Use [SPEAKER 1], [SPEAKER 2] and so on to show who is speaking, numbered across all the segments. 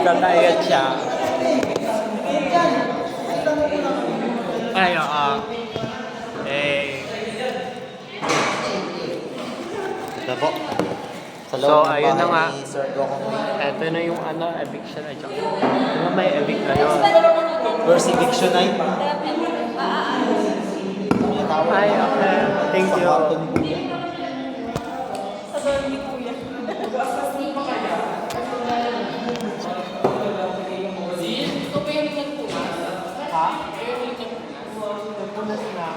[SPEAKER 1] Tatayat siya. Ay,
[SPEAKER 2] Ito po. Sa
[SPEAKER 1] So,
[SPEAKER 2] loob ng
[SPEAKER 1] ayun na nga.
[SPEAKER 2] bahay ni Sir Gokong.
[SPEAKER 1] Ito na yung eviction na dyan. Diba may evict na yun?
[SPEAKER 2] First eviction night.
[SPEAKER 1] Ay, okay. Thank
[SPEAKER 2] Sa
[SPEAKER 1] you.
[SPEAKER 2] kwarto ni Kuya.
[SPEAKER 1] Ha? Nagpunas na.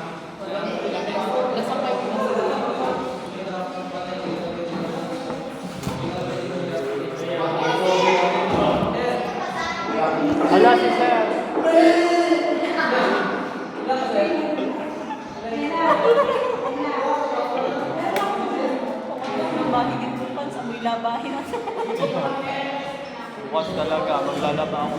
[SPEAKER 1] Hala si Sir.
[SPEAKER 3] Mahigit sa may labahin.
[SPEAKER 1] Bukas talaga. Maglalaba ako.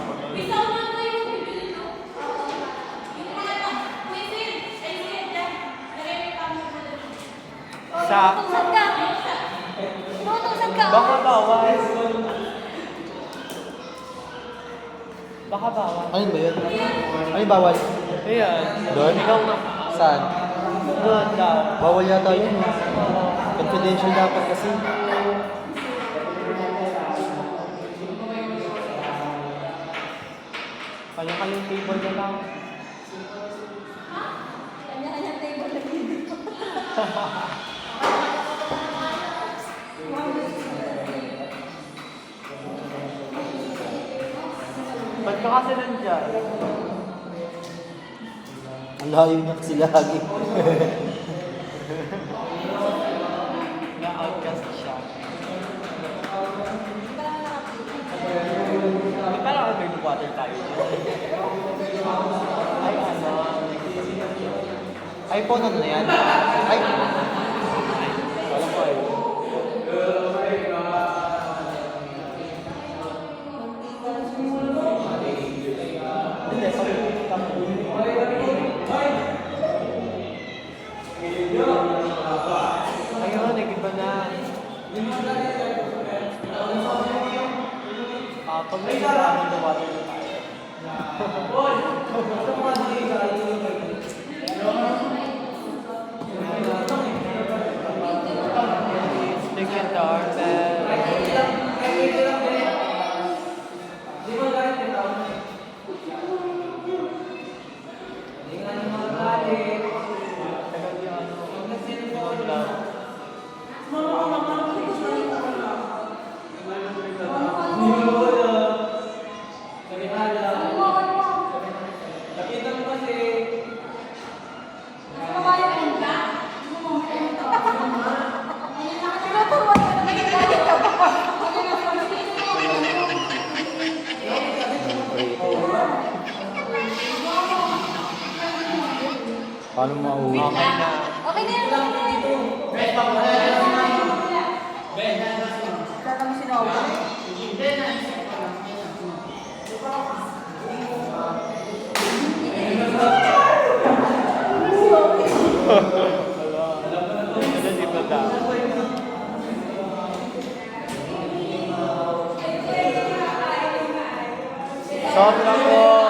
[SPEAKER 1] Sa...
[SPEAKER 3] Inuutosan ka. Inuutosan ka.
[SPEAKER 1] Baka bawal. Baka bawal.
[SPEAKER 2] Ano ba yun? Ano yung bawal?
[SPEAKER 1] Ayan.
[SPEAKER 2] Doon?
[SPEAKER 1] Ikaw na.
[SPEAKER 2] Saan?
[SPEAKER 1] Doon daw.
[SPEAKER 2] Bawal yata yun. Confidential dapat kasi.
[SPEAKER 1] Kanya-kanyang table na lang.
[SPEAKER 3] Kanya-kanyang table na dito.
[SPEAKER 1] Ba't ka kasi nandyan?
[SPEAKER 2] Ang layo niya kasi lagi.
[SPEAKER 1] Na-outcast siya. Parang underwater tayo dyan. Ay, ano?
[SPEAKER 2] iPhone ano na yan? Ay!
[SPEAKER 1] Wala ko ay. Hindi, pag-ibig ayun, nag-iba na. Pag may iba, underwater na tayo. Stick and
[SPEAKER 2] Paano mauwi?
[SPEAKER 1] Okay na.
[SPEAKER 3] Okay na yan. Wala kami sinawa.
[SPEAKER 1] Ano di ba daw? Sobrang po.